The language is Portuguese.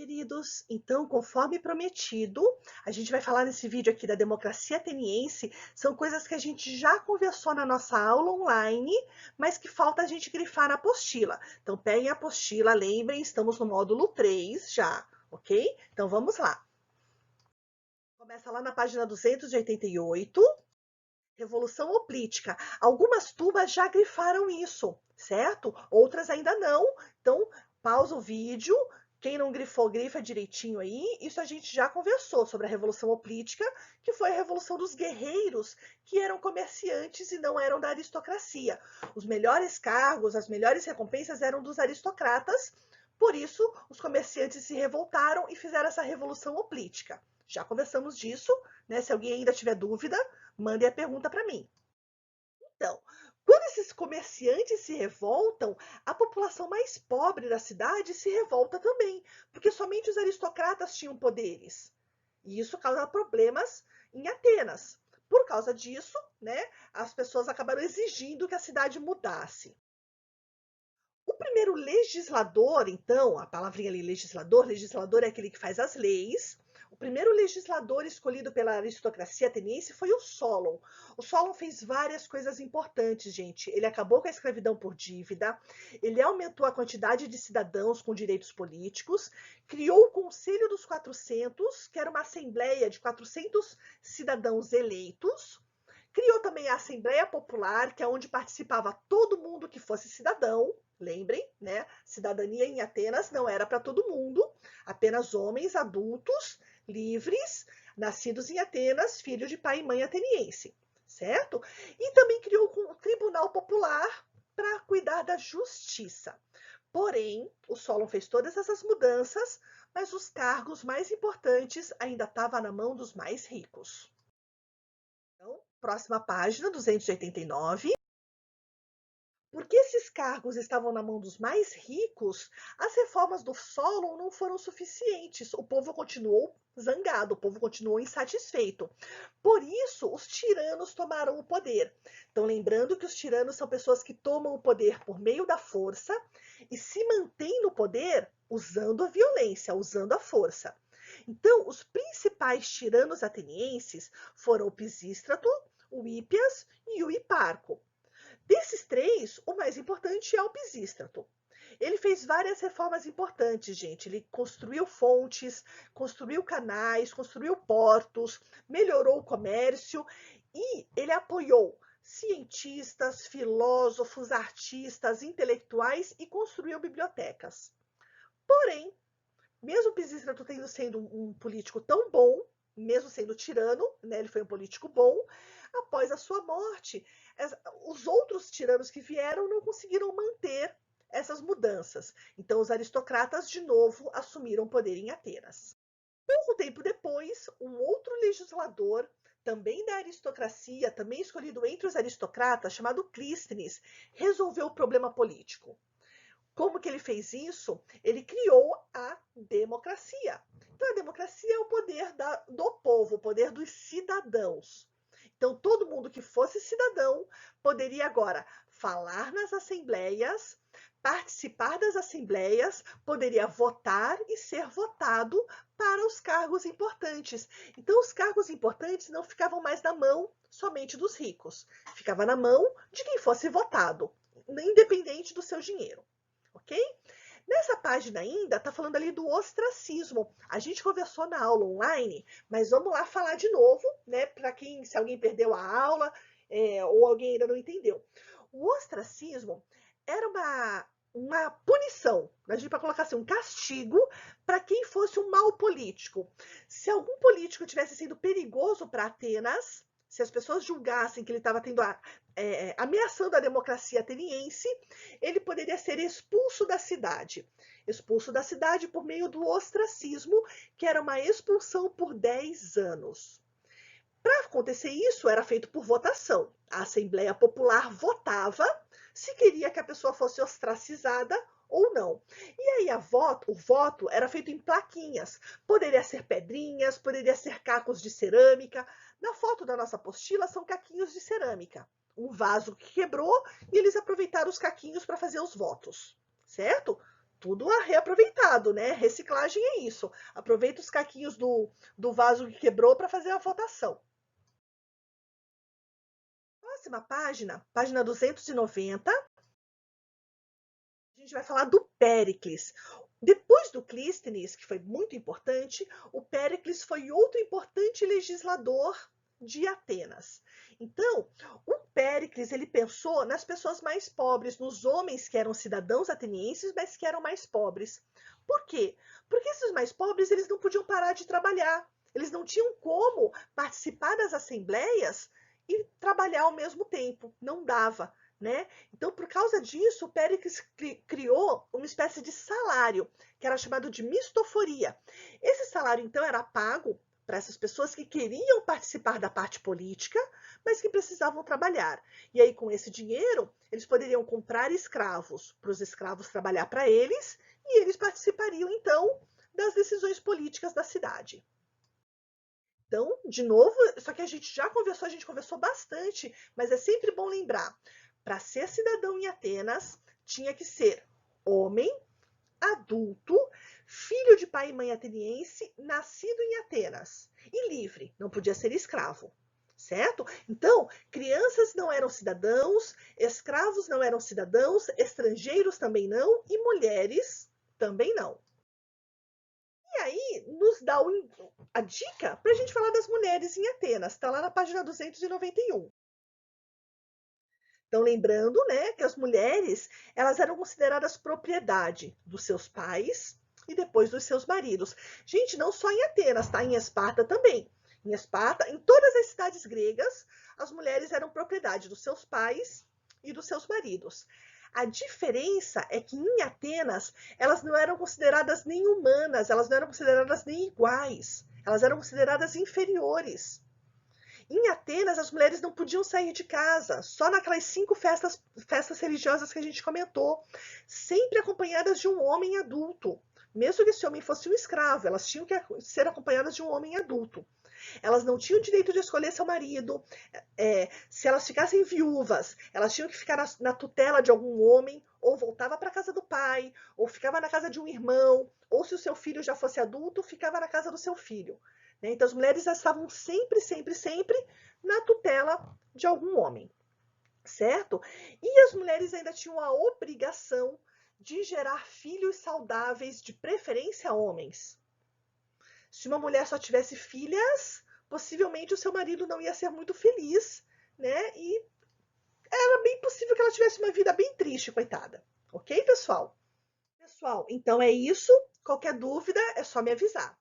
queridos. Então, conforme prometido, a gente vai falar nesse vídeo aqui da democracia ateniense. São coisas que a gente já conversou na nossa aula online, mas que falta a gente grifar na apostila. Então, peguem a apostila, lembrem, estamos no módulo 3 já, ok? Então, vamos lá. Começa lá na página 288. Revolução Hoplítica. Algumas turmas já grifaram isso, certo? Outras ainda não. Então, pausa o vídeo. Quem não grifou, grifa direitinho aí. Isso a gente já conversou sobre a Revolução Hoplítica, que foi a revolução dos guerreiros, que eram comerciantes e não eram da aristocracia. Os melhores cargos, as melhores recompensas eram dos aristocratas. Por isso, os comerciantes se revoltaram e fizeram essa Revolução Hoplítica. Já conversamos disso, né? Se alguém ainda tiver dúvida, mandem a pergunta para mim. Então, quando esses comerciantes se revoltam, a população mais pobre da cidade se revolta também, porque somente os aristocratas tinham poderes. E isso causa problemas em Atenas. Por causa disso, né, as pessoas acabaram exigindo que a cidade mudasse. O primeiro legislador, então, a palavrinha ali legislador é aquele que faz as leis. O primeiro legislador escolhido pela aristocracia ateniense foi o Solon. O Solon fez várias coisas importantes, gente. Ele acabou com a escravidão por dívida, ele aumentou a quantidade de cidadãos com direitos políticos, criou o Conselho dos 400, que era uma assembleia de 400 cidadãos eleitos, criou também a Assembleia Popular, que é onde participava todo mundo que fosse cidadão. Lembrem, né? Cidadania em Atenas não era para todo mundo, apenas homens adultos, livres, nascidos em Atenas, filhos de pai e mãe ateniense, certo? E também criou o Tribunal Popular para cuidar da justiça. Porém, o Solon fez todas essas mudanças, mas os cargos mais importantes ainda estavam na mão dos mais ricos. Então, próxima página, 289. Porque esses cargos estavam na mão dos mais ricos, as reformas do Solon não foram suficientes. O povo continuou zangado, o povo continuou insatisfeito. Por isso, os tiranos tomaram o poder. Então, lembrando que os tiranos são pessoas que tomam o poder por meio da força e se mantêm no poder usando a violência, usando a força. Então, os principais tiranos atenienses foram o Pisístrato, o Hípias e o Hiparco. Desses três, o mais importante é o Pisístrato. Ele fez várias reformas importantes, gente. Ele construiu fontes, construiu canais, construiu portos, melhorou o comércio e ele apoiou cientistas, filósofos, artistas, intelectuais e construiu bibliotecas. Porém, mesmo Pisístrato tendo sendo um político tão bom, mesmo sendo tirano, né, ele foi um político bom, após a sua morte, os outros tiranos que vieram não conseguiram manter essas mudanças. Então, os aristocratas, de novo, assumiram poder em Atenas. Pouco tempo depois, um outro legislador, também da aristocracia, também escolhido entre os aristocratas, chamado Clístenes, resolveu o problema político. Como que ele fez isso? Ele criou a democracia. Então, a democracia é o poder do povo, o poder dos cidadãos. Então, todo mundo que fosse cidadão poderia agora falar nas assembleias, participar das assembleias, poderia votar e ser votado para os cargos importantes. Então, os cargos importantes não ficavam mais na mão somente dos ricos, ficava na mão de quem fosse votado, independente do seu dinheiro. Ok? Nessa página ainda está falando ali do ostracismo. A gente conversou na aula online, mas vamos lá falar de novo, né? Para quem, se alguém perdeu a aula ou alguém ainda não entendeu. O ostracismo era uma punição, a gente para colocar assim, um castigo para quem fosse um mau político. Se algum político tivesse sido perigoso para Atenas, se as pessoas julgassem que ele estava ameaçando a democracia ateniense, ele poderia ser expulso da cidade. Expulso da cidade por meio do ostracismo, que era uma expulsão por 10 anos. Para acontecer isso, era feito por votação. A Assembleia Popular votava se queria que a pessoa fosse ostracizada ou não. E aí o voto era feito em plaquinhas. Poderia ser pedrinhas, poderia ser cacos de cerâmica. Na foto da nossa apostila são caquinhos de cerâmica. Um vaso que quebrou e eles aproveitaram os caquinhos para fazer os votos, certo? tudo reaproveitado, né? Reciclagem é isso. Aproveita os caquinhos do vaso que quebrou para fazer a votação. Próxima página, página 290. A gente vai falar do Péricles. Depois do Clístenes, que foi muito importante, o Péricles foi outro importante legislador de Atenas. Então, o Péricles ele pensou nas pessoas mais pobres, nos homens que eram cidadãos atenienses, mas que eram mais pobres. Por quê? Porque esses mais pobres eles não podiam parar de trabalhar. Eles não tinham como participar das assembleias e trabalhar ao mesmo tempo. Não dava. Né? Então, por causa disso, o Péricles criou uma espécie de salário, que era chamado de mistoforia. Esse salário, então, era pago para essas pessoas que queriam participar da parte política, mas que precisavam trabalhar. E aí, com esse dinheiro, eles poderiam comprar escravos, para os escravos trabalhar para eles, e eles participariam, então, das decisões políticas da cidade. Então, de novo, só que a gente conversou bastante, mas é sempre bom lembrar. Para ser cidadão em Atenas, tinha que ser homem, adulto, filho de pai e mãe ateniense, nascido em Atenas e livre, não podia ser escravo, certo? Então, crianças não eram cidadãos, escravos não eram cidadãos, estrangeiros também não e mulheres também não. E aí, nos dá a dica para a gente falar das mulheres em Atenas, está lá na página 291. Então, lembrando, né, que as mulheres, elas eram consideradas propriedade dos seus pais e depois dos seus maridos. Gente, não só em Atenas, tá? Em Esparta também. Em Esparta, em todas as cidades gregas, as mulheres eram propriedade dos seus pais e dos seus maridos. A diferença é que em Atenas, elas não eram consideradas nem humanas, elas não eram consideradas nem iguais, elas eram consideradas inferiores. Em Atenas, as mulheres não podiam sair de casa, só naquelas 5 festas religiosas que a gente comentou, sempre acompanhadas de um homem adulto. Mesmo que esse homem fosse um escravo, elas tinham que ser acompanhadas de um homem adulto. Elas não tinham o direito de escolher seu marido. Se elas ficassem viúvas, elas tinham que ficar na tutela de algum homem, ou voltava para a casa do pai, ou ficava na casa de um irmão, ou se o seu filho já fosse adulto, ficava na casa do seu filho. Então, as mulheres estavam sempre, sempre, sempre na tutela de algum homem, certo? E as mulheres ainda tinham a obrigação de gerar filhos saudáveis, de preferência homens. Se uma mulher só tivesse filhas, possivelmente o seu marido não ia ser muito feliz, né? E era bem possível que ela tivesse uma vida bem triste, coitada. Ok, pessoal? Pessoal, então é isso. Qualquer dúvida é só me avisar.